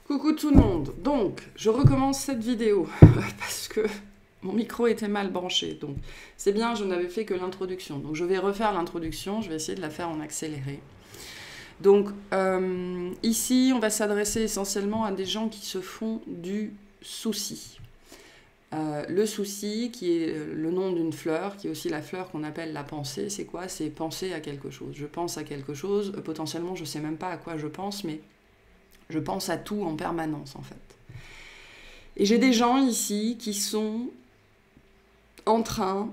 Coucou tout le monde, donc je recommence cette vidéo parce que mon micro était mal branché, donc c'est bien, je n'avais fait que l'introduction, donc je vais refaire l'introduction, je vais essayer de la faire en accéléré. Donc ici on va s'adresser essentiellement à des gens qui se font du souci. Le souci, qui est le nom d'une fleur, qui est aussi la fleur qu'on appelle la pensée, c'est quoi? C'est penser à quelque chose. Je pense à quelque chose, potentiellement je ne sais même pas à quoi je pense, mais je pense à tout en permanence en fait. Et j'ai des gens ici qui sont en train,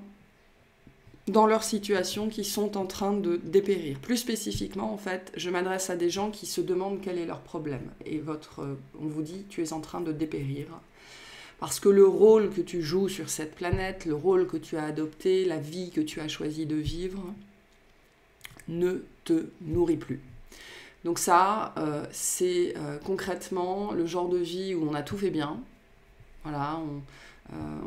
dans leur situation, qui sont en train de dépérir. Plus spécifiquement, en fait, je m'adresse à des gens qui se demandent quel est leur problème. Et on vous dit, tu es en train de dépérir. Parce que le rôle que tu joues sur cette planète, le rôle que tu as adopté, la vie que tu as choisi de vivre, ne te nourrit plus. Donc ça, c'est concrètement le genre de vie où on a tout fait bien. Voilà,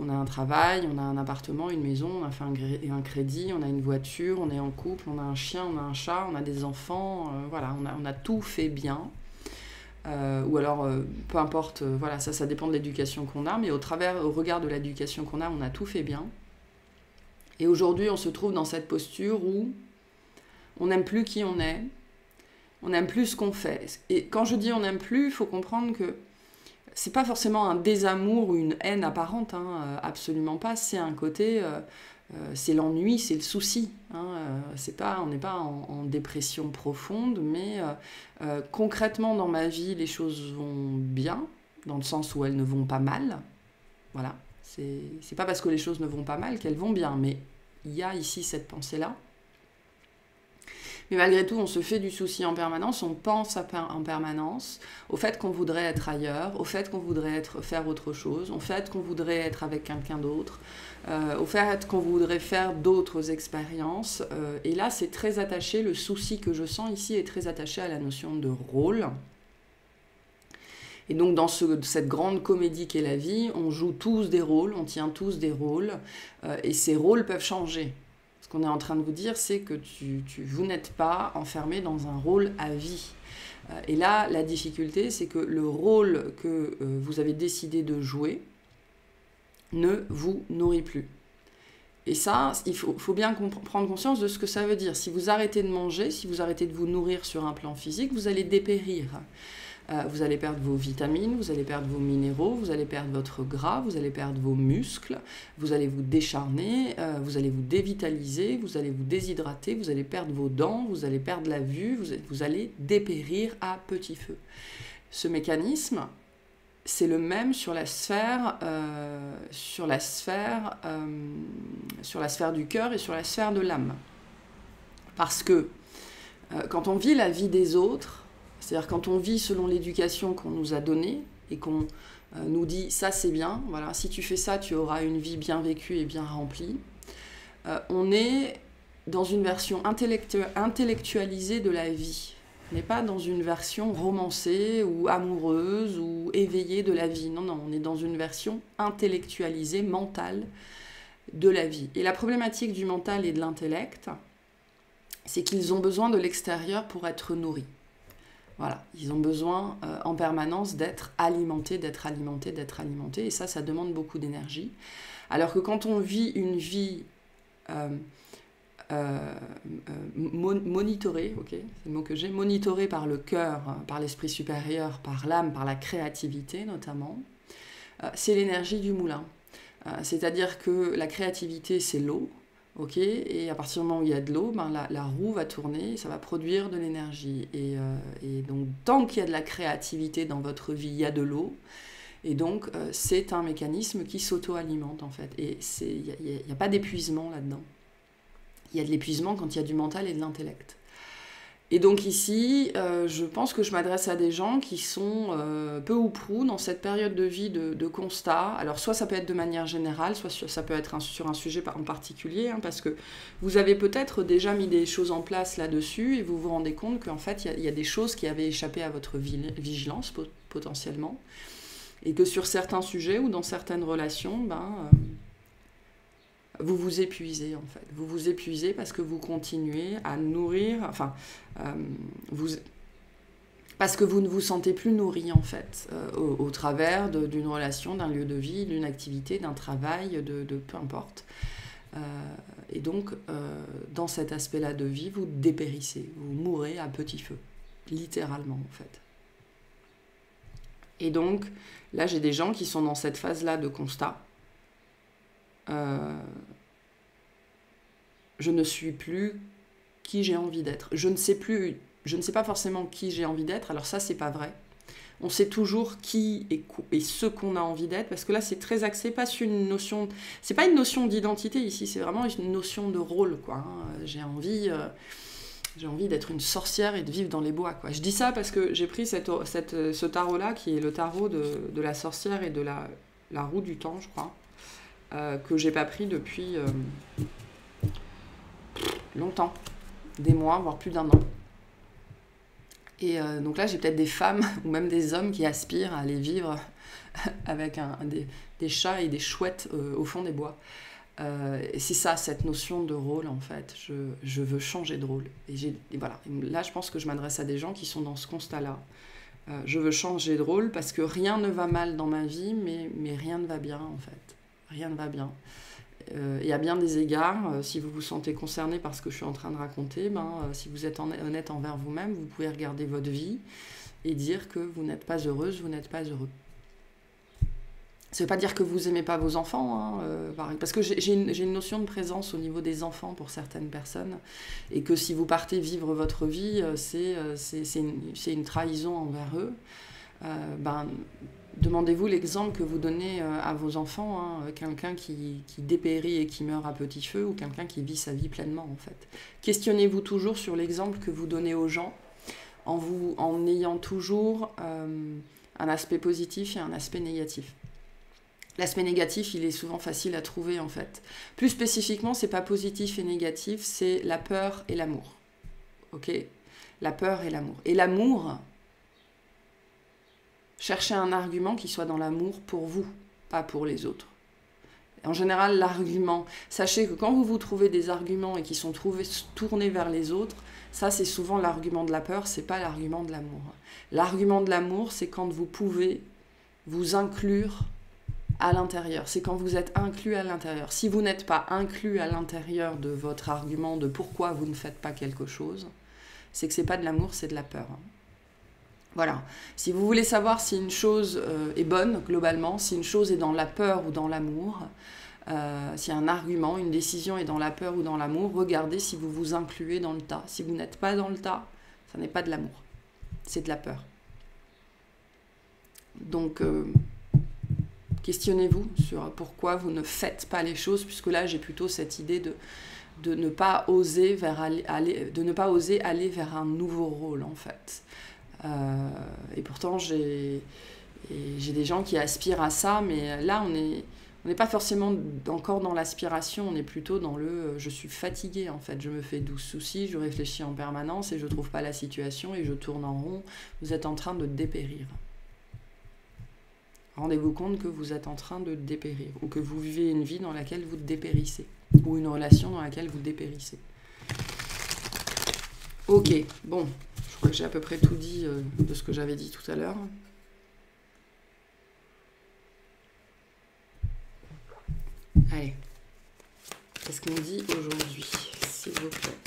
on a un travail, on a un appartement, une maison, on a fait un crédit, on a une voiture, on est en couple, on a un chien, on a un chat, on a des enfants. Voilà, on a tout fait bien. Ou alors, peu importe, voilà, ça dépend de l'éducation qu'on a, mais au regard de l'éducation qu'on a, on a tout fait bien. Et aujourd'hui, on se trouve dans cette posture où on n'aime plus qui on est, on n'aime plus ce qu'on fait. Et quand je dis on n'aime plus, il faut comprendre que c'est pas forcément un désamour ou une haine apparente, hein, absolument pas. C'est un côté, c'est l'ennui, c'est le souci. Hein, on n'est pas en dépression profonde, mais concrètement dans ma vie, les choses vont bien, dans le sens où elles ne vont pas mal. Voilà, c'est pas parce que les choses ne vont pas mal qu'elles vont bien, mais il y a ici cette pensée-là. Mais malgré tout, on se fait du souci en permanence, on pense en permanence au fait qu'on voudrait être ailleurs, au fait qu'on voudrait faire autre chose, au fait qu'on voudrait être avec quelqu'un d'autre, au fait qu'on voudrait faire d'autres expériences. Et là, c'est très attaché, le souci que je sens ici est très attaché à la notion de rôle. Et donc dans cette grande comédie qu'est la vie, on joue tous des rôles, on tient tous des rôles, et ces rôles peuvent changer. Ce qu'on est en train de vous dire, c'est que vous n'êtes pas enfermé dans un rôle à vie. Et là, la difficulté, c'est que le rôle que vous avez décidé de jouer ne vous nourrit plus. Et ça, il faut bien prendre conscience de ce que ça veut dire. Si vous arrêtez de manger, si vous arrêtez de vous nourrir sur un plan physique, vous allez dépérir. Vous allez perdre vos vitamines, vous allez perdre vos minéraux, vous allez perdre votre gras, vous allez perdre vos muscles, vous allez vous décharner, vous allez vous dévitaliser, vous allez vous déshydrater, vous allez perdre vos dents, vous allez perdre la vue, vous allez dépérir à petit feu. Ce mécanisme, c'est le même sur la sphère du cœur et sur la sphère de l'âme. Parce que quand on vit la vie des autres, c'est-à-dire quand on vit selon l'éducation qu'on nous a donnée et qu'on nous dit « ça c'est bien, voilà, si tu fais ça, tu auras une vie bien vécue et bien remplie », on est dans une version intellectualisée de la vie. On n'est pas dans une version romancée ou amoureuse ou éveillée de la vie. Non, non, on est dans une version intellectualisée, mentale de la vie. Et la problématique du mental et de l'intellect, c'est qu'ils ont besoin de l'extérieur pour être nourris. Voilà, ils ont besoin en permanence d'être alimentés, et ça demande beaucoup d'énergie. Alors que quand on vit une vie monitorée, okay, c'est le mot que j'ai, monitorée par le cœur, par l'esprit supérieur, par l'âme, par la créativité notamment, c'est l'énergie du moulin. C'est-à-dire que la créativité, c'est l'eau. Okay, et à partir du moment où il y a de l'eau, ben la roue va tourner et ça va produire de l'énergie. Et donc, tant qu'il y a de la créativité dans votre vie, il y a de l'eau. Et donc, c'est un mécanisme qui s'auto-alimente, en fait. Et il n'y a pas d'épuisement là-dedans. Il y a de l'épuisement quand il y a du mental et de l'intellect. Et donc ici, je pense que je m'adresse à des gens qui sont peu ou prou dans cette période de vie de constat. Alors soit ça peut être de manière générale, soit ça peut être sur un sujet en particulier, hein, parce que vous avez peut-être déjà mis des choses en place là-dessus et vous vous rendez compte qu'en fait, il y a des choses qui avaient échappé à votre vigilance potentiellement, et que sur certains sujets ou dans certaines relations, vous vous épuisez en fait. Vous vous épuisez parce que vous continuez à nourrir, Parce que vous ne vous sentez plus nourri, en fait, au travers d'une relation, d'un lieu de vie, d'une activité, d'un travail, de peu importe. Et donc, dans cet aspect-là de vie, vous dépérissez, vous mourrez à petit feu, littéralement, en fait. Et donc, là, j'ai des gens qui sont dans cette phase-là de constat. Je ne suis plus qui j'ai envie d'être. Je ne sais pas forcément qui j'ai envie d'être, alors ça, c'est pas vrai. On sait toujours qui et ce qu'on a envie d'être, parce que là, c'est très axé, c'est pas une notion d'identité ici, c'est vraiment une notion de rôle, quoi. Hein. J'ai envie d'être une sorcière et de vivre dans les bois, quoi. Je dis ça parce que j'ai pris ce tarot-là, qui est le tarot de la sorcière et de la roue du temps, je crois, que j'ai pas pris depuis longtemps, des mois, voire plus d'1 an. Et donc là, j'ai peut-être des femmes ou même des hommes qui aspirent à aller vivre avec des chats et des chouettes au fond des bois. Et c'est ça, cette notion de rôle, en fait. Je veux changer de rôle. Et voilà. Là, je pense que je m'adresse à des gens qui sont dans ce constat-là. Je veux changer de rôle parce que rien ne va mal dans ma vie, mais rien ne va bien, en fait. Rien ne va bien. Et à bien des égards, si vous vous sentez concerné par ce que je suis en train de raconter, si vous êtes honnête envers vous-même, vous pouvez regarder votre vie et dire que vous n'êtes pas heureuse, vous n'êtes pas heureux. Ça ne veut pas dire que vous n'aimez pas vos enfants, parce que j'ai une notion de présence au niveau des enfants pour certaines personnes, et que si vous partez vivre votre vie, c'est une trahison envers eux. Demandez-vous l'exemple que vous donnez à vos enfants, quelqu'un qui dépérit et qui meurt à petit feu, ou quelqu'un qui vit sa vie pleinement, en fait. Questionnez-vous toujours sur l'exemple que vous donnez aux gens, en ayant toujours un aspect positif et un aspect négatif. L'aspect négatif, il est souvent facile à trouver, en fait. Plus spécifiquement, c'est pas positif et négatif, c'est la peur et l'amour. Ok ? La peur et l'amour. Et l'amour... Cherchez un argument qui soit dans l'amour pour vous, pas pour les autres. En général, l'argument, sachez que quand vous trouvez des arguments et qui sont tournés vers les autres, ça c'est souvent l'argument de la peur, c'est pas l'argument de l'amour. L'argument de l'amour, c'est quand vous pouvez vous inclure à l'intérieur, c'est quand vous êtes inclus à l'intérieur. Si vous n'êtes pas inclus à l'intérieur de votre argument de pourquoi vous ne faites pas quelque chose, c'est que c'est pas de l'amour, c'est de la peur. Voilà. Si vous voulez savoir si une chose est bonne, globalement, si une chose est dans la peur ou dans l'amour, si un argument, une décision est dans la peur ou dans l'amour, regardez si vous vous incluez dans le tas. Si vous n'êtes pas dans le tas, ça n'est pas de l'amour, c'est de la peur. Donc, questionnez-vous sur pourquoi vous ne faites pas les choses, puisque là, j'ai plutôt cette idée de ne pas oser aller vers un nouveau rôle, en fait. Et pourtant, j'ai des gens qui aspirent à ça, mais là, on n'est pas forcément encore dans l'aspiration, on est plutôt dans le je suis fatiguée, en fait. Je me fais 12 soucis, je réfléchis en permanence et je ne trouve pas la situation et je tourne en rond. Vous êtes en train de dépérir. Rendez-vous compte que vous êtes en train de dépérir, ou que vous vivez une vie dans laquelle vous dépérissez, ou une relation dans laquelle vous dépérissez. Ok, bon. Je crois que j'ai à peu près tout dit de ce que j'avais dit tout à l'heure. Allez. Qu'est-ce qu'on dit aujourd'hui, s'il vous plaît ?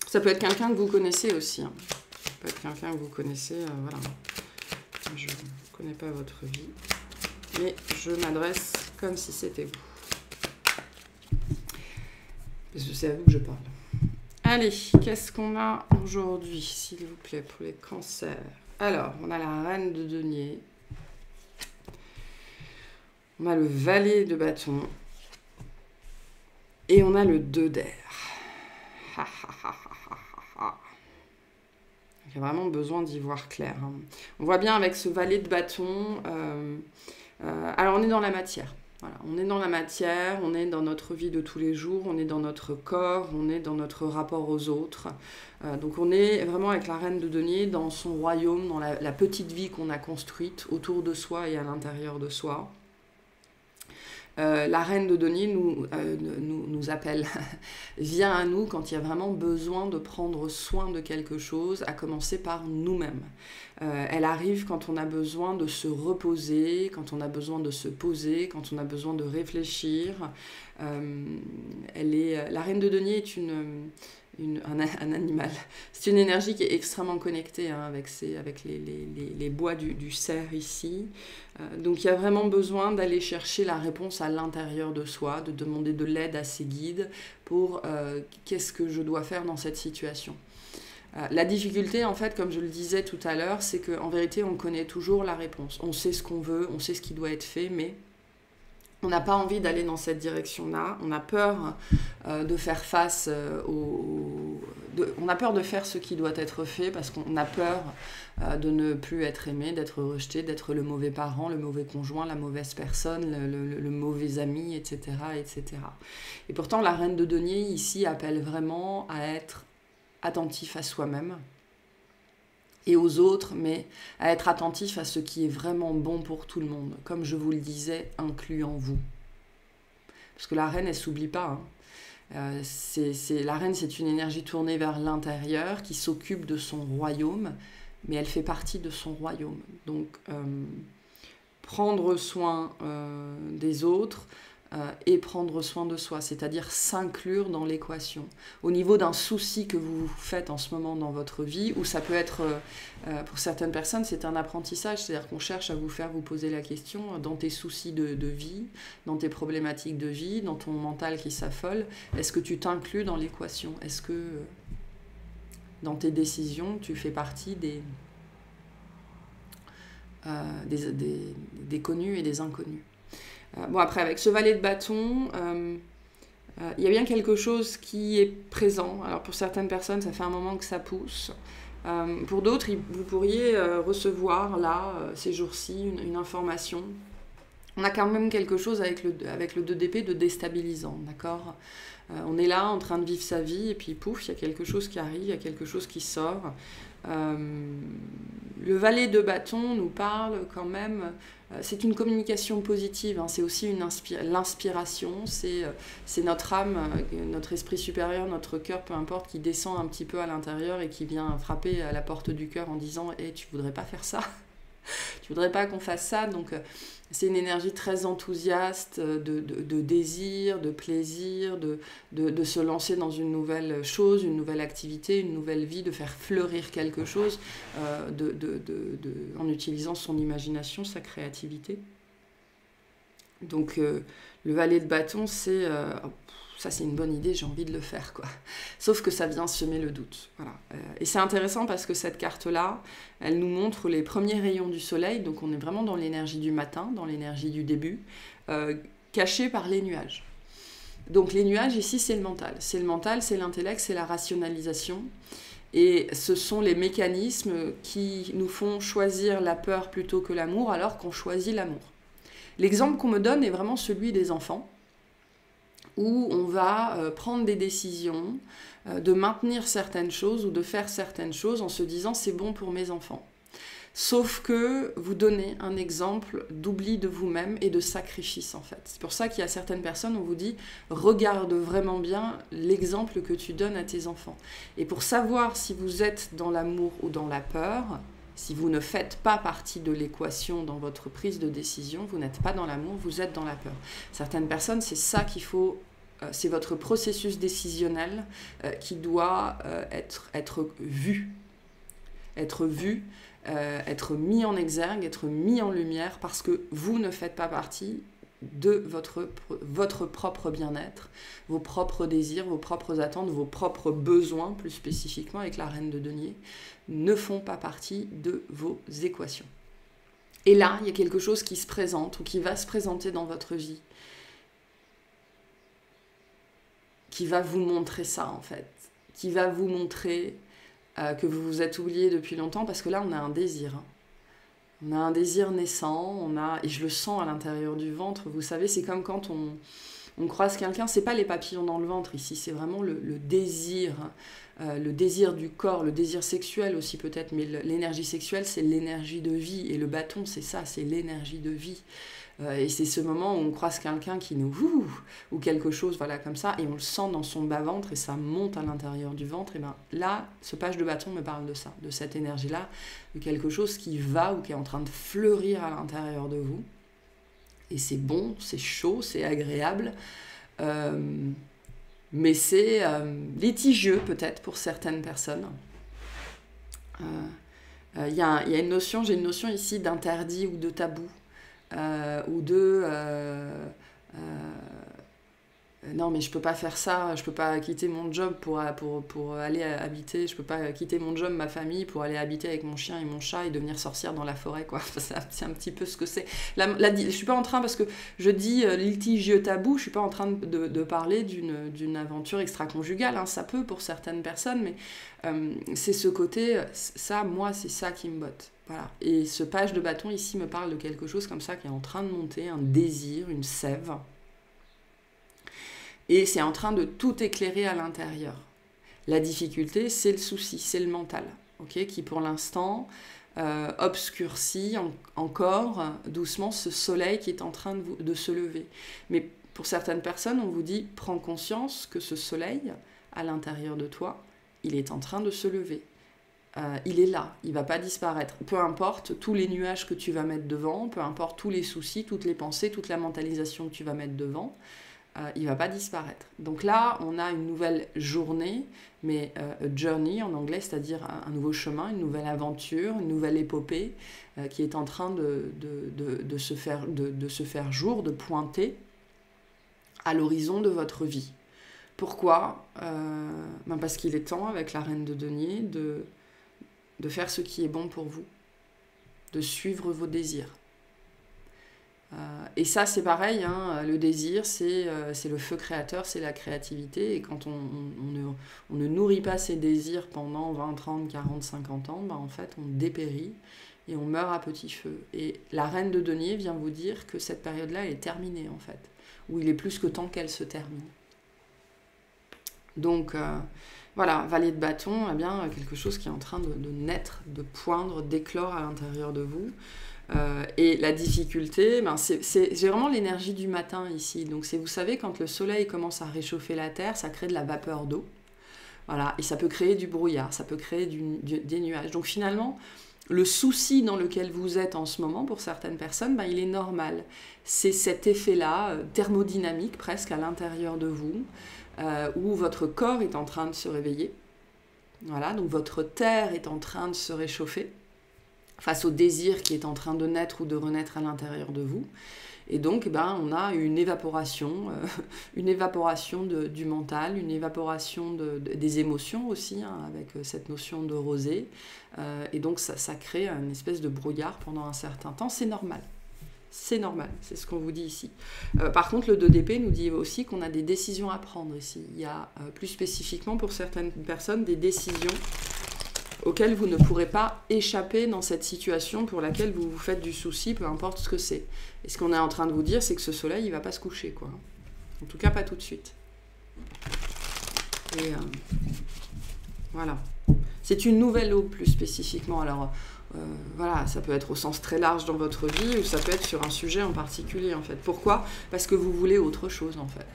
Ça peut être quelqu'un que vous connaissez aussi. Hein. Ça peut être quelqu'un que vous connaissez, voilà. Je ne connais pas votre vie, mais je m'adresse comme si c'était vous. Parce que c'est à vous que je parle. Allez, qu'est-ce qu'on a aujourd'hui, s'il vous plaît, pour les cancers ? Alors, on a la reine de denier. On a le valet de bâton. Et on a le 2 d'air. Il y a vraiment besoin d'y voir clair. Hein. On voit bien avec ce valet de bâton... alors, on est dans la matière. Voilà, on est dans la matière, on est dans notre vie de tous les jours, on est dans notre corps, on est dans notre rapport aux autres. Donc on est vraiment avec la reine de denier dans son royaume, dans la petite vie qu'on a construite autour de soi et à l'intérieur de soi. La reine de denier nous appelle, vient à nous quand il y a vraiment besoin de prendre soin de quelque chose, à commencer par nous-mêmes. Elle arrive quand on a besoin de se reposer, quand on a besoin de se poser, quand on a besoin de réfléchir. La reine de denier est un animal. C'est une énergie qui est extrêmement connectée avec les bois du cerf ici. Donc il y a vraiment besoin d'aller chercher la réponse à l'intérieur de soi, de demander de l'aide à ses guides pour qu'est-ce que je dois faire dans cette situation. La difficulté, en fait, comme je le disais tout à l'heure, c'est qu'en vérité, on connaît toujours la réponse. On sait ce qu'on veut, on sait ce qui doit être fait, mais on n'a pas envie d'aller dans cette direction-là. On a peur de faire face on a peur de faire ce qui doit être fait parce qu'on a peur de ne plus être aimé, d'être rejeté, d'être le mauvais parent, le mauvais conjoint, la mauvaise personne, le mauvais ami, etc., etc. Et pourtant, la reine de denier, ici, appelle vraiment à être attentif à soi-même et aux autres, mais à être attentif à ce qui est vraiment bon pour tout le monde. Comme je vous le disais, incluant vous. Parce que la reine, elle ne s'oublie pas. La reine, c'est une énergie tournée vers l'intérieur qui s'occupe de son royaume, mais elle fait partie de son royaume. Donc, prendre soin des autres et prendre soin de soi, c'est-à-dire s'inclure dans l'équation. Au niveau d'un souci que vous faites en ce moment dans votre vie, ou ça peut être, pour certaines personnes, c'est un apprentissage, c'est-à-dire qu'on cherche à vous faire vous poser la question, dans tes soucis de vie, dans tes problématiques de vie, dans ton mental qui s'affole, est-ce que tu t'inclus dans l'équation? Est-ce que dans tes décisions, tu fais partie des connus et des inconnus? Bon, après, avec ce valet de bâton, il y a bien quelque chose qui est présent. Alors, pour certaines personnes, ça fait un moment que ça pousse. Pour d'autres, vous pourriez recevoir, là, ces jours-ci, une information. On a quand même quelque chose avec le 2 d'épée de déstabilisant, d'accord ? On est là, en train de vivre sa vie, et puis pouf, il y a quelque chose qui arrive, il y a quelque chose qui sort. Le valet de bâton nous parle quand même, c'est une communication positive, hein, c'est aussi l'inspiration, c'est notre âme, notre esprit supérieur, notre cœur, peu importe, qui descend un petit peu à l'intérieur et qui vient frapper à la porte du cœur en disant hey, « tu voudrais pas faire ça ?» Tu voudrais pas qu'on fasse ça, donc c'est une énergie très enthousiaste de désir, de plaisir, de se lancer dans une nouvelle chose, une nouvelle activité, une nouvelle vie, de faire fleurir quelque chose en utilisant son imagination, sa créativité. Donc le valet de bâton, c'est ça c'est une bonne idée, j'ai envie de le faire, quoi. Sauf que ça vient semer le doute. Voilà. Et c'est intéressant parce que cette carte-là, elle nous montre les premiers rayons du soleil, donc on est vraiment dans l'énergie du matin, dans l'énergie du début, cachée par les nuages. Donc les nuages, ici, c'est le mental. C'est le mental, c'est l'intellect, c'est la rationalisation. Et ce sont les mécanismes qui nous font choisir la peur plutôt que l'amour, alors qu'on choisit l'amour. L'exemple qu'on me donne est vraiment celui des enfants, où on va prendre des décisions, de maintenir certaines choses ou de faire certaines choses en se disant « c'est bon pour mes enfants ». Sauf que vous donnez un exemple d'oubli de vous-même et de sacrifice, en fait. C'est pour ça qu'il y a certaines personnes, on vous dit « regarde vraiment bien l'exemple que tu donnes à tes enfants ». Et pour savoir si vous êtes dans l'amour ou dans la peur, si vous ne faites pas partie de l'équation dans votre prise de décision, vous n'êtes pas dans l'amour, vous êtes dans la peur. Certaines personnes, c'est ça qu'il faut, c'est votre processus décisionnel qui doit être vu, être mis en exergue, être mis en lumière, parce que vous ne faites pas partie de votre propre bien-être, vos propres désirs, vos propres attentes, vos propres besoins, plus spécifiquement avec la reine de denier, ne font pas partie de vos équations. Et là, il y a quelque chose qui se présente ou qui va se présenter dans votre vie, qui va vous montrer ça en fait, qui va vous montrer que vous vous êtes oublié depuis longtemps, parce que là, on a un désir. On a un désir naissant, et je le sens à l'intérieur du ventre, vous savez, c'est comme quand on on croise quelqu'un, c'est pas les papillons dans le ventre ici, c'est vraiment le désir, le désir du corps, le désir sexuel aussi peut-être, mais l'énergie sexuelle, c'est l'énergie de vie, et le bâton, c'est ça, c'est l'énergie de vie. Et c'est ce moment où on croise quelqu'un qui nous... ou quelque chose, voilà, comme ça, et on le sent dans son bas-ventre, et ça monte à l'intérieur du ventre, et bien là, ce page de bâton me parle de ça, de cette énergie-là, de quelque chose qui va ou qui est en train de fleurir à l'intérieur de vous. Et c'est bon, c'est chaud, c'est agréable, mais c'est litigieux peut-être pour certaines personnes. Il y a une notion, j'ai une notion ici d'interdit ou de tabou. Ou de non mais je peux pas faire ça, je peux pas quitter mon job pour aller habiter, je peux pas quitter mon job, ma famille pour aller habiter avec mon chien et mon chat et devenir sorcière dans la forêt, quoi. C'est un petit peu ce que c'est. Je suis pas en train, parce que je dis litigieux tabou, je suis pas en train de parler d'une aventure extra-conjugale, hein. Ça peut pour certaines personnes, mais c'est ce côté, ça, moi, c'est ça qui me botte. Voilà. Et ce page de bâton ici me parle de quelque chose comme ça qui est en train de monter, un désir, une sève. Et c'est en train de tout éclairer à l'intérieur. La difficulté, c'est le souci, c'est le mental, okay, qui pour l'instant obscurcit encore doucement ce soleil qui est en train de se lever. Mais pour certaines personnes, on vous dit, prends conscience que ce soleil, à l'intérieur de toi, il est en train de se lever. Il est là, il ne va pas disparaître. Peu importe tous les nuages que tu vas mettre devant, peu importe tous les soucis, toutes les pensées, toute la mentalisation que tu vas mettre devant, il ne va pas disparaître. Donc là, on a une nouvelle journée, mais journey en anglais, c'est-à-dire un nouveau chemin, une nouvelle aventure, une nouvelle épopée qui est en train de se faire jour, de pointer à l'horizon de votre vie. Pourquoi ? Parce qu'il est temps, avec la reine de denier, de faire ce qui est bon pour vous, de suivre vos désirs. Et ça, c'est pareil, hein, le désir, c'est le feu créateur, c'est la créativité, et quand on ne nourrit pas ses désirs pendant 20, 30, 40, 50 ans, en fait, on dépérit et on meurt à petit feu. Et la reine de denier vient vous dire que cette période-là, elle est terminée, en fait, ou il est plus que temps qu'elle se termine. Donc, voilà, valier de bâton, eh bien, quelque chose qui est en train de naître, de poindre, d'éclore à l'intérieur de vous. Et la difficulté, j'ai vraiment l'énergie du matin ici. Donc, vous savez, quand le soleil commence à réchauffer la terre, ça crée de la vapeur d'eau. Voilà, et ça peut créer du brouillard, ça peut créer des nuages. Donc, finalement, le souci dans lequel vous êtes en ce moment, pour certaines personnes, il est normal. C'est cet effet-là, thermodynamique presque, à l'intérieur de vous, où votre corps est en train de se réveiller. Voilà, donc votre terre est en train de se réchauffer face au désir qui est en train de naître ou de renaître à l'intérieur de vous. Et donc, on a une évaporation du mental, une évaporation des émotions aussi, hein, avec cette notion de rosée. Et donc, ça crée une espèce de brouillard pendant un certain temps. C'est normal. C'est normal, c'est ce qu'on vous dit ici. Par contre, le 2 d'épée nous dit aussi qu'on a des décisions à prendre ici. Il y a plus spécifiquement pour certaines personnes des décisions auxquelles vous ne pourrez pas échapper dans cette situation pour laquelle vous vous faites du souci, peu importe ce que c'est. Et ce qu'on est en train de vous dire, c'est que ce soleil, il ne va pas se coucher, quoi. En tout cas, pas tout de suite. Et voilà. C'est une nouvelle aube, plus spécifiquement. Alors, voilà, ça peut être au sens très large dans votre vie, ou ça peut être sur un sujet en particulier, en fait. Pourquoi ? Parce que vous voulez autre chose, en fait.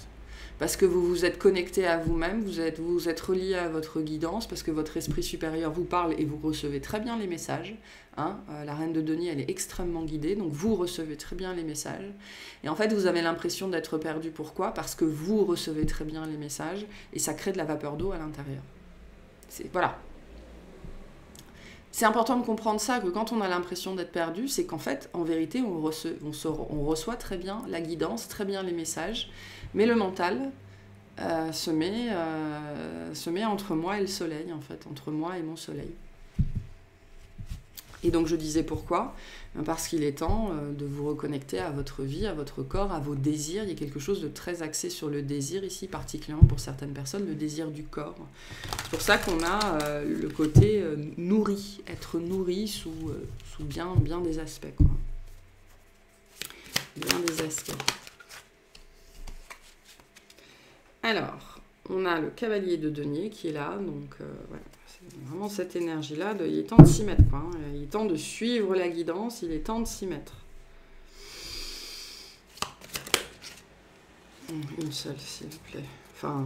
Parce que vous vous êtes connecté à vous-même, vous êtes relié à votre guidance, parce que votre esprit supérieur vous parle et vous recevez très bien les messages. Hein, la reine de denier, elle est extrêmement guidée, donc vous recevez très bien les messages. Et en fait, vous avez l'impression d'être perdu. Pourquoi ? Parce que vous recevez très bien les messages, et ça crée de la vapeur d'eau à l'intérieur. Voilà. C'est important de comprendre ça, que quand on a l'impression d'être perdu, c'est qu'en fait, en vérité, on reçoit très bien la guidance, très bien les messages, mais le mental se met entre moi et le soleil, en fait, entre moi et mon soleil. Et donc je disais pourquoi ? Parce qu'il est temps de vous reconnecter à votre vie, à votre corps, à vos désirs. Il y a quelque chose de très axé sur le désir ici, particulièrement pour certaines personnes, le désir du corps. C'est pour ça qu'on a le côté nourri, être nourri sous bien des aspects, quoi. Bien des aspects. Alors, on a le cavalier de denier qui est là, donc voilà, c'est vraiment cette énergie-là, il est temps de s'y mettre, quoi, hein. Il est temps de suivre la guidance, il est temps de s'y mettre. Une seule, s'il vous plaît. Enfin,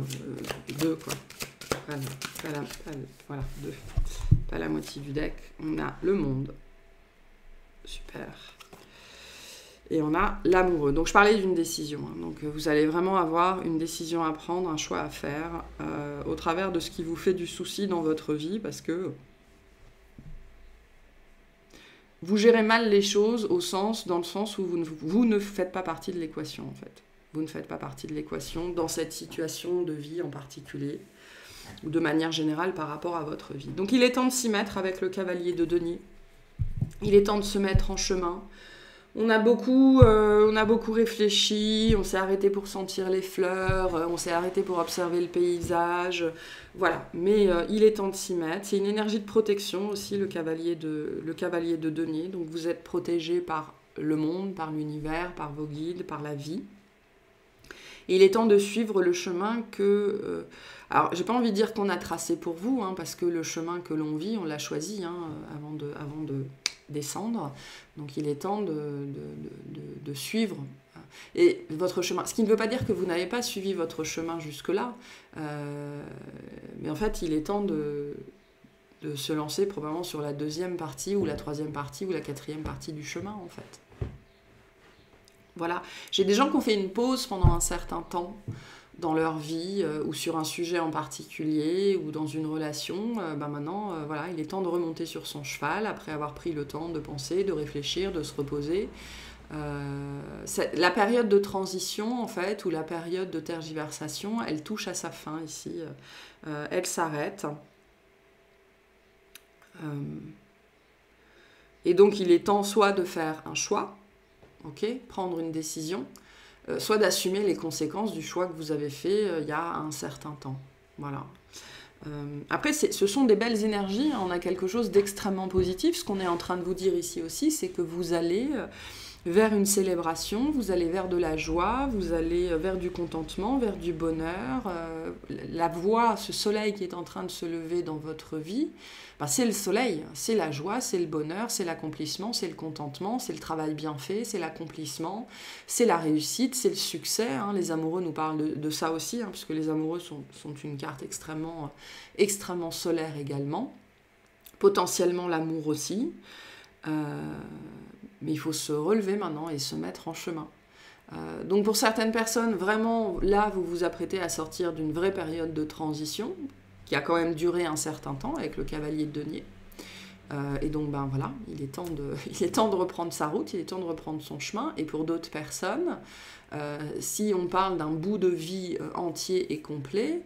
deux, quoi. Voilà, deux. Pas la moitié du deck. On a le monde. Super. Et on a l'amoureux. Donc, je parlais d'une décision. Hein. Donc, vous allez vraiment avoir une décision à prendre, un choix à faire, au travers de ce qui vous fait du souci dans votre vie, parce que vous gérez mal les choses dans le sens où vous ne faites pas partie de l'équation, en fait. Vous ne faites pas partie de l'équation dans cette situation de vie en particulier, ou de manière générale par rapport à votre vie. Donc il est temps de s'y mettre avec le cavalier de denier. Il est temps de se mettre en chemin. On a beaucoup réfléchi, on s'est arrêté pour sentir les fleurs, on s'est arrêté pour observer le paysage, voilà. Mais il est temps de s'y mettre. C'est une énergie de protection aussi, le cavalier de denier. Donc vous êtes protégé par le monde, par l'univers, par vos guides, par la vie. Et il est temps de suivre le chemin que... alors, j'ai pas envie de dire qu'on a tracé pour vous, hein, parce que le chemin que l'on vit, on l'a choisi avant de descendre. Donc, il est temps de suivre. Et votre chemin... Ce qui ne veut pas dire que vous n'avez pas suivi votre chemin jusque-là. Mais en fait, il est temps de se lancer probablement sur la deuxième partie, ou la troisième partie, ou la quatrième partie du chemin, en fait. Voilà, j'ai des gens qui ont fait une pause pendant un certain temps dans leur vie, ou sur un sujet en particulier, ou dans une relation. Maintenant, voilà, il est temps de remonter sur son cheval, après avoir pris le temps de penser, de réfléchir, de se reposer. La période de transition, en fait, ou la période de tergiversation, elle touche à sa fin ici. Elle s'arrête. Et donc, il est temps soit de faire un choix, prendre une décision, soit d'assumer les conséquences du choix que vous avez fait il y a un certain temps. Voilà. Après, ce sont des belles énergies, hein. On a quelque chose d'extrêmement positif. Ce qu'on est en train de vous dire ici aussi, c'est que vous allez vers une célébration, vous allez vers de la joie, vous allez vers du contentement, vers du bonheur. La voie, ce soleil qui est en train de se lever dans votre vie, c'est le soleil, c'est la joie, c'est le bonheur, c'est l'accomplissement, c'est le contentement, c'est le travail bien fait, c'est l'accomplissement, c'est la réussite, c'est le succès. Hein. Les amoureux nous parlent de ça aussi, hein, puisque les amoureux sont une carte extrêmement solaire également. Potentiellement l'amour aussi. Mais il faut se relever maintenant et se mettre en chemin. Donc pour certaines personnes, vraiment, là, vous vous apprêtez à sortir d'une vraie période de transition, qui a quand même duré un certain temps avec le cavalier de denier. Et donc, voilà, il est temps de reprendre sa route, il est temps de reprendre son chemin. Et pour d'autres personnes, si on parle d'un bout de vie entier et complet,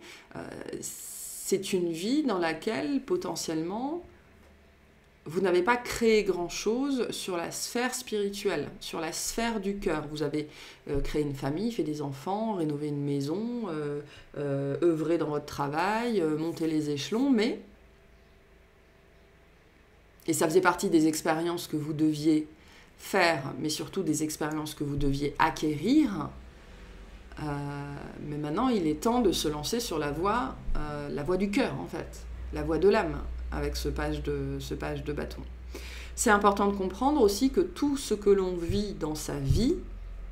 c'est une vie dans laquelle, potentiellement, vous n'avez pas créé grand-chose sur la sphère spirituelle, sur la sphère du cœur. Vous avez créé une famille, fait des enfants, rénové une maison, œuvré dans votre travail, monté les échelons, mais... Et ça faisait partie des expériences que vous deviez faire, mais surtout des expériences que vous deviez acquérir. Mais maintenant, il est temps de se lancer sur la voie du cœur, en fait, la voie de l'âme, avec ce page de bâton. C'est important de comprendre aussi que tout ce que l'on vit dans sa vie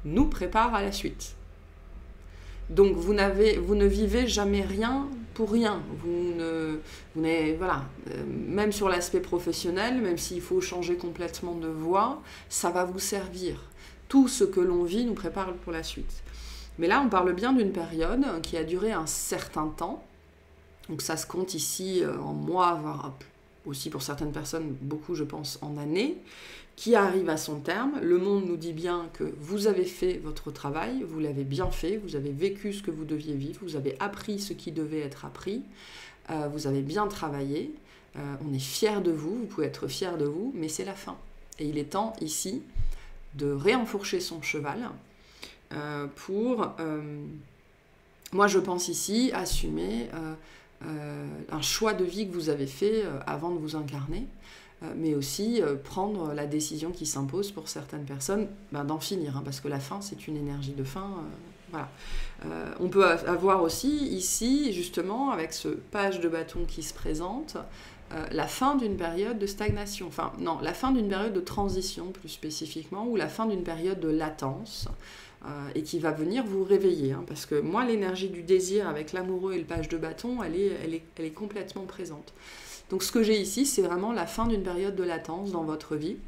nous prépare à la suite. Donc vous ne vivez jamais rien pour rien. Voilà, même sur l'aspect professionnel, même s'il faut changer complètement de voie, ça va vous servir. Tout ce que l'on vit nous prépare pour la suite. Mais là, on parle bien d'une période qui a duré un certain temps. Donc ça se compte ici en mois, voire aussi pour certaines personnes, beaucoup je pense en années, qui arrive à son terme. Le monde nous dit bien que vous avez fait votre travail, vous l'avez bien fait, vous avez vécu ce que vous deviez vivre, vous avez appris ce qui devait être appris, vous avez bien travaillé, on est fiers de vous, vous pouvez être fiers de vous, mais c'est la fin. Et il est temps ici de réenfourcher son cheval moi je pense ici, assumer... un choix de vie que vous avez fait avant de vous incarner, mais aussi prendre la décision qui s'impose pour certaines personnes d'en finir, hein, parce que la fin, c'est une énergie de fin Voilà. On peut avoir aussi ici, justement, avec ce page de bâton qui se présente, la fin d'une période de stagnation. Enfin, non, la fin d'une période de transition, plus spécifiquement, ou la fin d'une période de latence, et qui va venir vous réveiller. Hein, parce que moi, l'énergie du désir avec l'amoureux et le page de bâton, elle est complètement présente. Donc, ce que j'ai ici, c'est vraiment la fin d'une période de latence dans votre vie.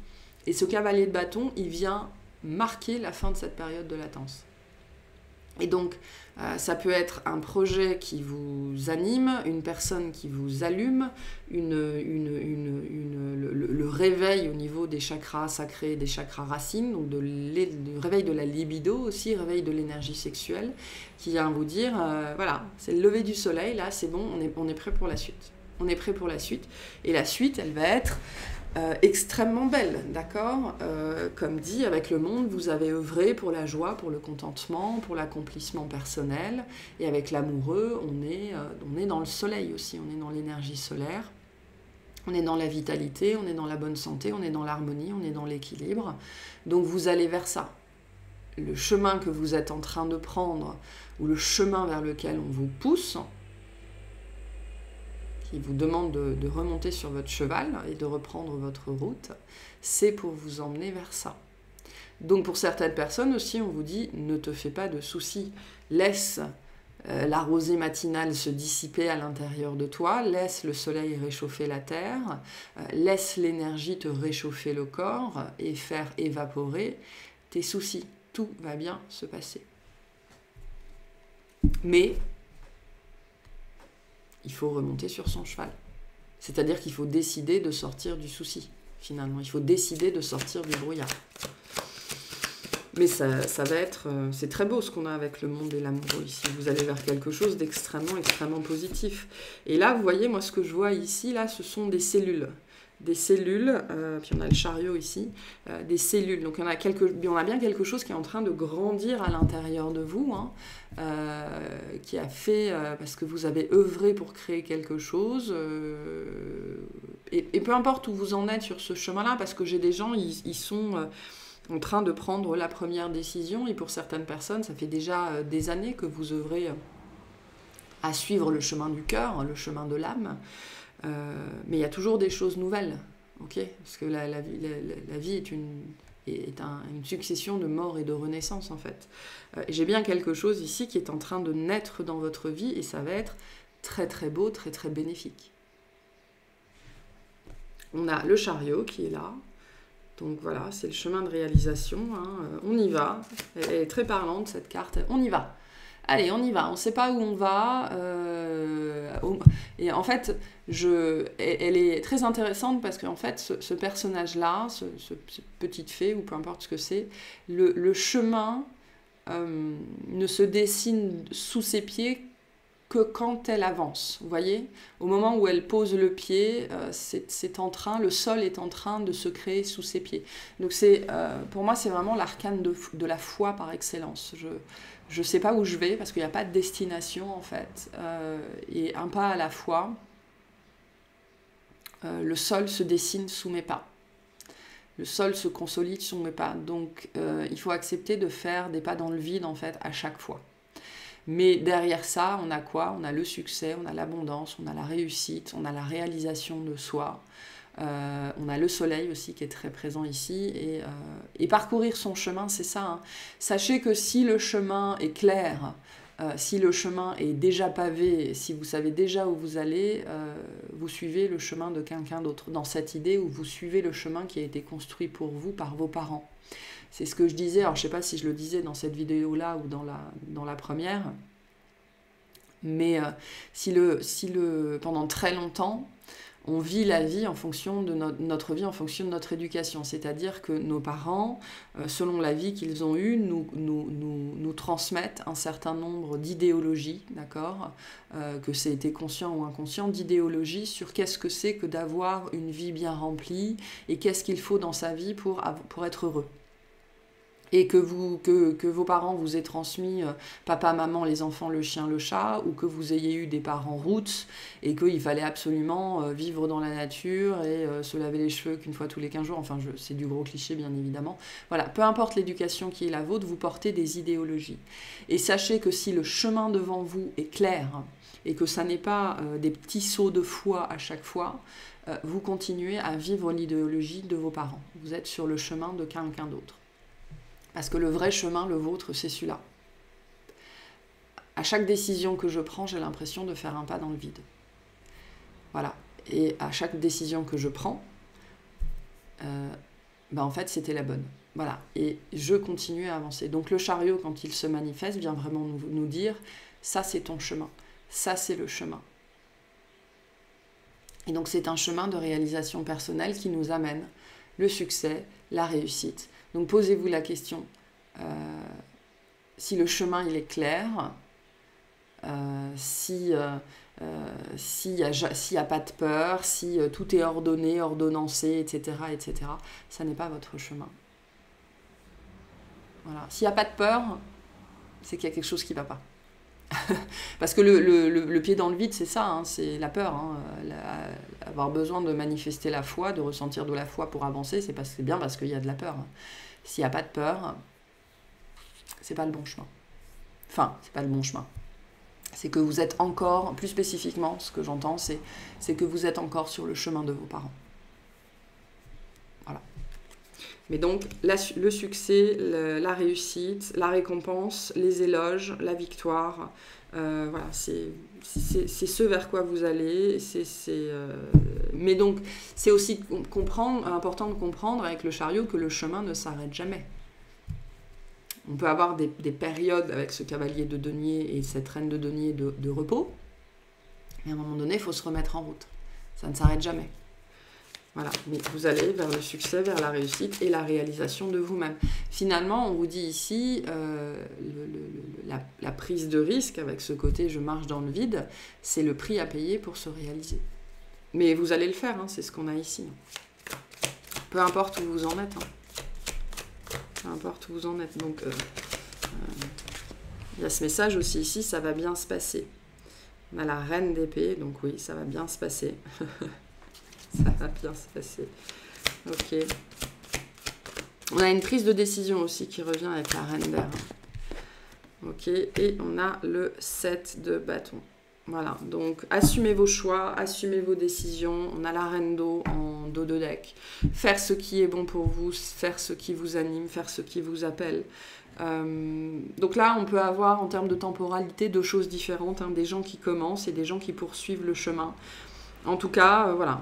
Et ce cavalier de bâton, il vient marquer la fin de cette période de latence. Et donc, ça peut être un projet qui vous anime, une personne qui vous allume, le réveil au niveau des chakras sacrés, des chakras racines, donc le réveil de la libido aussi, réveil de l'énergie sexuelle, qui vient vous dire, voilà, c'est le lever du soleil, là, c'est bon, on est prêt pour la suite. On est prêt pour la suite. Et la suite, elle va être extrêmement belle, d'accord, comme dit, avec le monde, vous avez œuvré pour la joie, pour le contentement, pour l'accomplissement personnel, et avec l'amoureux, on est dans le soleil aussi, on est dans l'énergie solaire, on est dans la vitalité, on est dans la bonne santé, on est dans l'harmonie, on est dans l'équilibre, donc vous allez vers ça. Le chemin que vous êtes en train de prendre, ou le chemin vers lequel on vous pousse, qui vous demande de remonter sur votre cheval et de reprendre votre route, c'est pour vous emmener vers ça. Donc pour certaines personnes aussi, on vous dit, ne te fais pas de soucis, laisse la rosée matinale se dissiper à l'intérieur de toi, laisse le soleil réchauffer la terre, laisse l'énergie te réchauffer le corps et faire évaporer tes soucis. Tout va bien se passer. Mais il faut remonter sur son cheval. C'est-à-dire qu'il faut décider de sortir du souci, finalement. Il faut décider de sortir du brouillard. Mais ça va être... c'est très beau ce qu'on a avec le monde et l'amoureux ici. Vous allez vers quelque chose d'extrêmement, extrêmement positif. Et là, vous voyez, moi, ce que je vois ici, là, ce sont des cellules. Des cellules, puis on a le chariot ici, des cellules. Donc on a bien quelque chose qui est en train de grandir à l'intérieur de vous, hein, qui a fait, parce que vous avez œuvré pour créer quelque chose, et peu importe où vous en êtes sur ce chemin-là, parce que j'ai des gens, ils sont en train de prendre la première décision, et pour certaines personnes, ça fait déjà des années que vous œuvrez à suivre le chemin du cœur, le chemin de l'âme. Mais il y a toujours des choses nouvelles, ok, parce que la vie est une succession de morts et de renaissances, en fait. Et j'ai bien quelque chose ici qui est en train de naître dans votre vie, et ça va être très très beau, très très bénéfique. On a le chariot qui est là, donc voilà, c'est le chemin de réalisation, hein. On y va, elle est très parlante cette carte, on y va. Allez, on y va, on ne sait pas où on va. Et en fait, elle est très intéressante parce qu'en fait, ce personnage-là, cette petite fée, ou peu importe ce que c'est, le chemin ne se dessine sous ses pieds que quand elle avance. Vous voyez, au moment où elle pose le pied, le sol est en train de se créer sous ses pieds. Donc pour moi, c'est vraiment l'arcane de la foi par excellence. Je ne sais pas où je vais parce qu'il n'y a pas de destination en fait. Et un pas à la fois, le sol se dessine sous mes pas. Le sol se consolide sous mes pas. Donc il faut accepter de faire des pas dans le vide en fait à chaque fois. Mais derrière ça, on a quoi? On a le succès, on a l'abondance, on a la réussite, on a la réalisation de soi. On a le soleil aussi qui est très présent ici, et parcourir son chemin, c'est ça, hein. Sachez que si le chemin est clair, si le chemin est déjà pavé, si vous savez déjà où vous allez, vous suivez le chemin de quelqu'un d'autre, dans cette idée où vous suivez le chemin qui a été construit pour vous par vos parents. C'est ce que je disais, alors je ne sais pas si je le disais dans cette vidéo-là ou dans la première, mais pendant très longtemps, on vit la vie en fonction de notre vie, en fonction de notre éducation. C'est-à-dire que nos parents, selon la vie qu'ils ont eue, nous transmettent un certain nombre d'idéologies, d'accord, que c'est été conscient ou inconscient, d'idéologies sur qu'est-ce que c'est que d'avoir une vie bien remplie et qu'est-ce qu'il faut dans sa vie pour être heureux. et que vos parents vous aient transmis papa, maman, les enfants, le chien, le chat, ou que vous ayez eu des parents roots et qu'il fallait absolument vivre dans la nature et se laver les cheveux qu'une fois tous les 15 jours, enfin c'est du gros cliché bien évidemment. Voilà, peu importe l'éducation qui est la vôtre, vous portez des idéologies. Et sachez que si le chemin devant vous est clair et que ça n'est pas des petits sauts de foi à chaque fois, vous continuez à vivre l'idéologie de vos parents. Vous êtes sur le chemin de quelqu'un d'autre. Parce que le vrai chemin, le vôtre, c'est celui-là. À chaque décision que je prends, j'ai l'impression de faire un pas dans le vide. Voilà. Et à chaque décision que je prends, en fait, c'était la bonne. Voilà. Et je continue à avancer. Donc le chariot, quand il se manifeste, vient vraiment nous dire, ça c'est ton chemin. Ça c'est le chemin. Et donc c'est un chemin de réalisation personnelle qui nous amène le succès, la réussite. Donc posez-vous la question, si le chemin il est clair, s'il n'y a pas de peur, si tout est ordonné, ordonnancé, etc., ça n'est pas votre chemin. Voilà. S'il n'y a pas de peur, c'est qu'il y a quelque chose qui ne va pas. Parce que le pied dans le vide, c'est ça, hein, c'est la peur. Hein, avoir besoin de manifester la foi, de ressentir de la foi pour avancer, c'est bien parce qu'il y a de la peur. Hein. S'il n'y a pas de peur, c'est pas le bon chemin. Enfin, c'est pas le bon chemin. C'est que vous êtes encore, plus spécifiquement, ce que j'entends, c'est que vous êtes encore sur le chemin de vos parents. Voilà. Mais donc, le succès, la réussite, la récompense, les éloges, la victoire, voilà, c'est ce vers quoi vous allez. Mais donc, c'est aussi important de comprendre avec le chariot que le chemin ne s'arrête jamais. On peut avoir des périodes avec ce cavalier de denier et cette reine de denier de repos, mais à un moment donné, il faut se remettre en route. Ça ne s'arrête jamais. Voilà, mais vous allez vers le succès, vers la réussite et la réalisation de vous-même. Finalement, on vous dit ici, la prise de risque avec ce côté « je marche dans le vide », c'est le prix à payer pour se réaliser. Mais vous allez le faire, hein, c'est ce qu'on a ici. Peu importe où vous en êtes. Hein. Peu importe où vous en êtes. Donc, il y a ce message aussi ici, ça va bien se passer. On a la reine d'épée, donc oui, ça va bien se passer. Ça va bien se passer. Ok. On a une prise de décision aussi qui revient avec la reine d'air. Ok. Et on a le 7 de bâton. Voilà. Donc, assumez vos choix, assumez vos décisions. On a la reine d'eau en dos de deck. Faire ce qui est bon pour vous, faire ce qui vous anime, faire ce qui vous appelle. Donc là, on peut avoir, en termes de temporalité, deux choses différentes. Hein, des gens qui commencent et des gens qui poursuivent le chemin. En tout cas, voilà,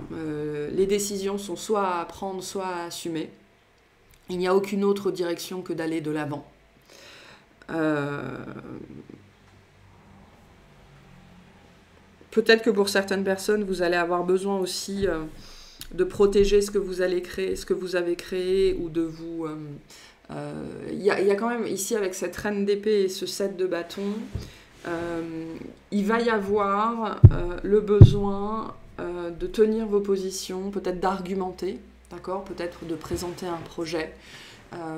les décisions sont soit à prendre, soit à assumer. Il n'y a aucune autre direction que d'aller de l'avant. Peut-être que pour certaines personnes, vous allez avoir besoin aussi de protéger ce que vous allez créer, ce que vous avez créé, ou de vous... Il y a quand même, ici, avec cette reine d'épée et ce 7 de bâton, il va y avoir le besoin... de tenir vos positions, peut-être d'argumenter, d'accord, peut-être de présenter un projet.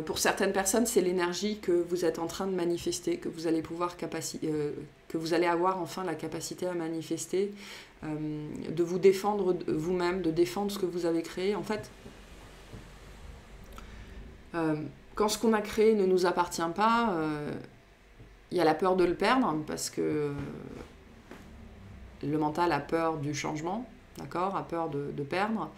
Pour certaines personnes, c'est l'énergie que vous êtes en train de manifester, que vous allez que vous allez avoir enfin la capacité à manifester, de vous défendre vous-même, de défendre ce que vous avez créé. En fait, quand ce qu'on a créé ne nous appartient pas, il y a la peur de le perdre, parce que le mental a peur du changement, d'accord, a peur de perdre.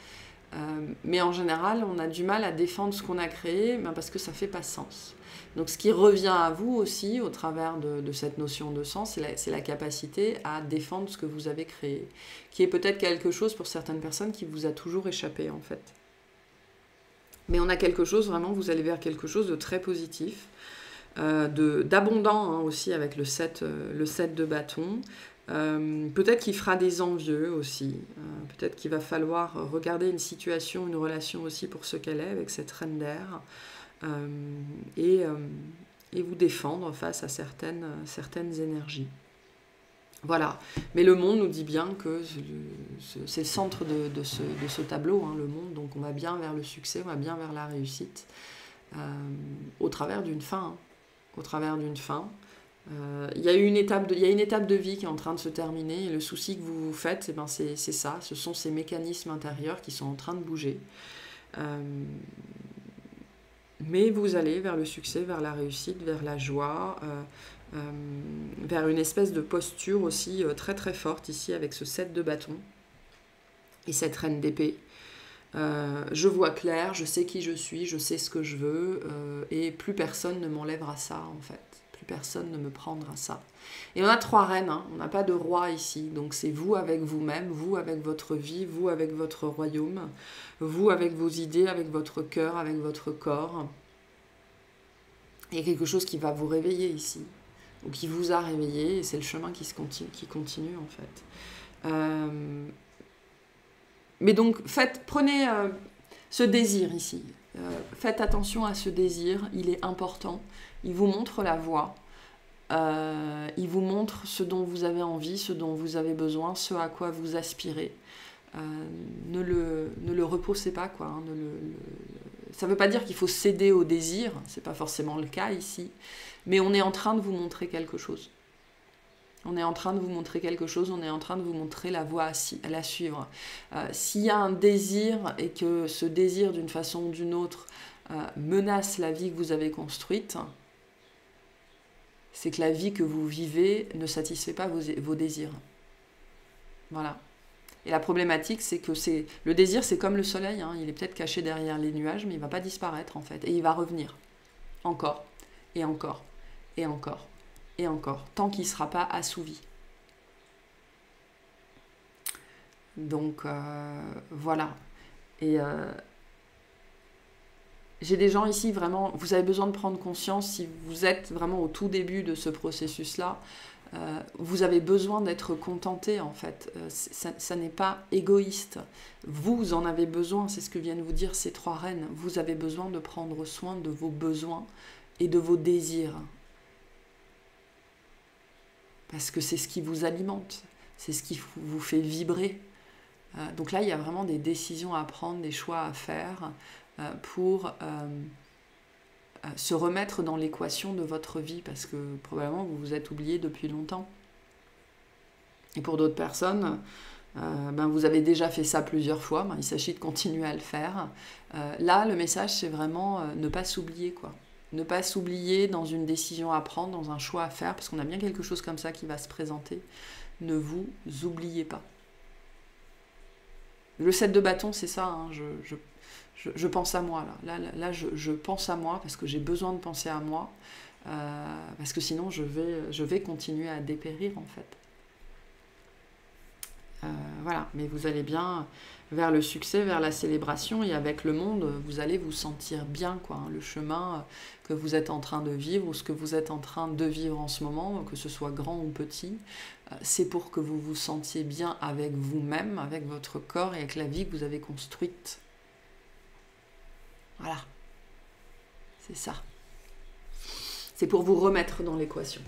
Mais en général, on a du mal à défendre ce qu'on a créé, parce que ça ne fait pas sens. Donc ce qui revient à vous aussi, au travers de cette notion de sens, c'est la capacité à défendre ce que vous avez créé, qui est peut-être quelque chose pour certaines personnes qui vous a toujours échappé, en fait. Mais on a quelque chose, vraiment, vous allez vers quelque chose de très positif, d'abondant, hein, aussi, avec le 7 de bâton. Peut-être qu'il fera des envieux aussi. Peut-être qu'il va falloir regarder une situation, une relation aussi pour ce qu'elle est, avec cette reine d'air, et vous défendre face à certaines énergies. Voilà. Mais le monde nous dit bien que c'est le centre de ce tableau, hein, le monde. Donc on va bien vers le succès, on va bien vers la réussite. au travers d'une fin. Au travers d'une fin. Il y a une étape de vie qui est en train de se terminer, et le souci que vous vous faites, c'est ça, ce sont ces mécanismes intérieurs qui sont en train de bouger. Mais vous allez vers le succès, vers la réussite, vers la joie, vers une espèce de posture aussi très très forte ici avec ce 7 de bâton et cette reine d'épée. Je vois clair, je sais qui je suis, je sais ce que je veux, et plus personne ne m'enlèvera ça en fait. Plus personne ne me prendra ça. Et on a 3 reines, hein, on n'a pas de roi ici, donc c'est vous avec vous-même, vous avec votre vie, vous avec votre royaume, vous avec vos idées, avec votre cœur, avec votre corps. Il y a quelque chose qui va vous réveiller ici, ou qui vous a réveillé, et c'est le chemin qui continue en fait. Mais donc, prenez ce désir ici. Faites attention à ce désir, il est important. Il vous montre la voie. Il vous montre ce dont vous avez envie, ce dont vous avez besoin, ce à quoi vous aspirez. Ne le repoussez pas, quoi. Hein, ça ne veut pas dire qu'il faut céder au désir, c'est pas forcément le cas ici, mais on est en train de vous montrer quelque chose. On est en train de vous montrer quelque chose, on est en train de vous montrer la voie à la suivre. S'il y a un désir et que ce désir, d'une façon ou d'une autre, menace la vie que vous avez construite, c'est que la vie que vous vivez ne satisfait pas vos désirs. Voilà. Et la problématique, c'est que le désir, c'est comme le soleil, hein, il est peut-être caché derrière les nuages, mais il ne va pas disparaître en fait. Et il va revenir. Encore, et encore, et encore. Et encore, tant qu'il ne sera pas assouvi. Donc, voilà. Et j'ai des gens ici, vraiment, vous avez besoin de prendre conscience, si vous êtes vraiment au tout début de ce processus-là, vous avez besoin d'être contenté, en fait. Ça n'est pas égoïste. Vous en avez besoin, c'est ce que viennent vous dire ces 3 reines. Vous avez besoin de prendre soin de vos besoins et de vos désirs. Parce que c'est ce qui vous alimente, c'est ce qui vous fait vibrer. Donc là, il y a vraiment des décisions à prendre, des choix à faire pour se remettre dans l'équation de votre vie, parce que probablement vous vous êtes oublié depuis longtemps. Et pour d'autres personnes, vous avez déjà fait ça plusieurs fois, il s'agit de continuer à le faire. Là, le message, c'est vraiment ne pas s'oublier, quoi. Ne pas s'oublier dans une décision à prendre, dans un choix à faire, parce qu'on a bien quelque chose comme ça qui va se présenter. Ne vous oubliez pas. Le 7 de bâton, c'est ça, hein, je pense à moi. Là je pense à moi, parce que j'ai besoin de penser à moi, parce que sinon je vais continuer à dépérir, en fait. Voilà, mais vous allez bien vers le succès, vers la célébration, et avec le monde, vous allez vous sentir bien, quoi. Le chemin que vous êtes en train de vivre, ou ce que vous êtes en train de vivre en ce moment, que ce soit grand ou petit, c'est pour que vous vous sentiez bien avec vous-même, avec votre corps et avec la vie que vous avez construite. Voilà, c'est ça. C'est pour vous remettre dans l'équation.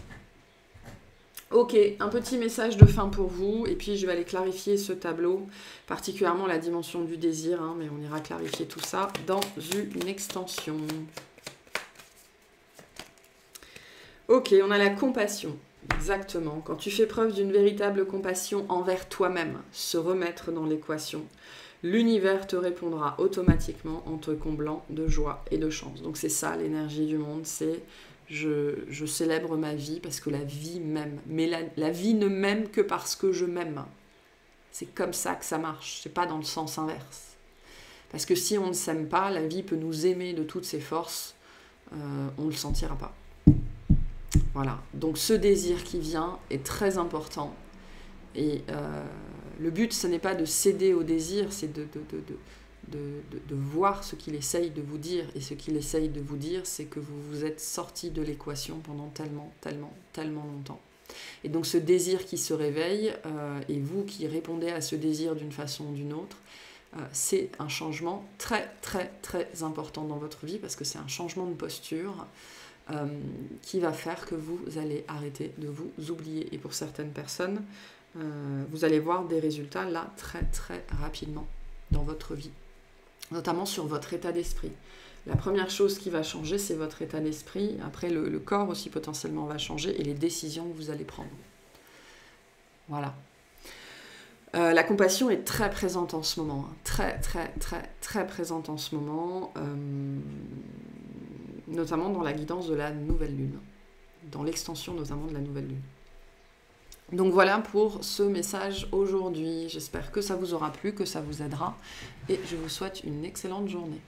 Ok, un petit message de fin pour vous, et puis je vais aller clarifier ce tableau, particulièrement la dimension du désir, hein, mais on ira clarifier tout ça dans une extension. Ok, on a la compassion, exactement. Quand tu fais preuve d'une véritable compassion envers toi-même, se remettre dans l'équation, l'univers te répondra automatiquement en te comblant de joie et de chance. Donc c'est ça l'énergie du monde, c'est... Je célèbre ma vie parce que la vie m'aime. Mais la vie ne m'aime que parce que je m'aime. C'est comme ça que ça marche. C'est pas dans le sens inverse. Parce que si on ne s'aime pas, la vie peut nous aimer de toutes ses forces. On ne le sentira pas. Voilà. Donc ce désir qui vient est très important. Et le but, ce n'est pas de céder au désir, c'est de voir ce qu'il essaye de vous dire. Et ce qu'il essaye de vous dire, c'est que vous vous êtes sorti de l'équation pendant tellement longtemps. Et donc ce désir qui se réveille, et vous qui répondez à ce désir d'une façon ou d'une autre, c'est un changement très important dans votre vie, parce que c'est un changement de posture qui va faire que vous allez arrêter de vous oublier. Et pour certaines personnes, vous allez voir des résultats là très rapidement dans votre vie, notamment sur votre état d'esprit. La première chose qui va changer, c'est votre état d'esprit. Après, le corps aussi potentiellement va changer et les décisions que vous allez prendre. Voilà. La compassion est très présente en ce moment. Hein. Très présente en ce moment. Notamment dans la guidance de la nouvelle lune. Dans l'extension notamment de la nouvelle lune. Donc voilà pour ce message aujourd'hui. J'espère que ça vous aura plu, que ça vous aidera. Et je vous souhaite une excellente journée.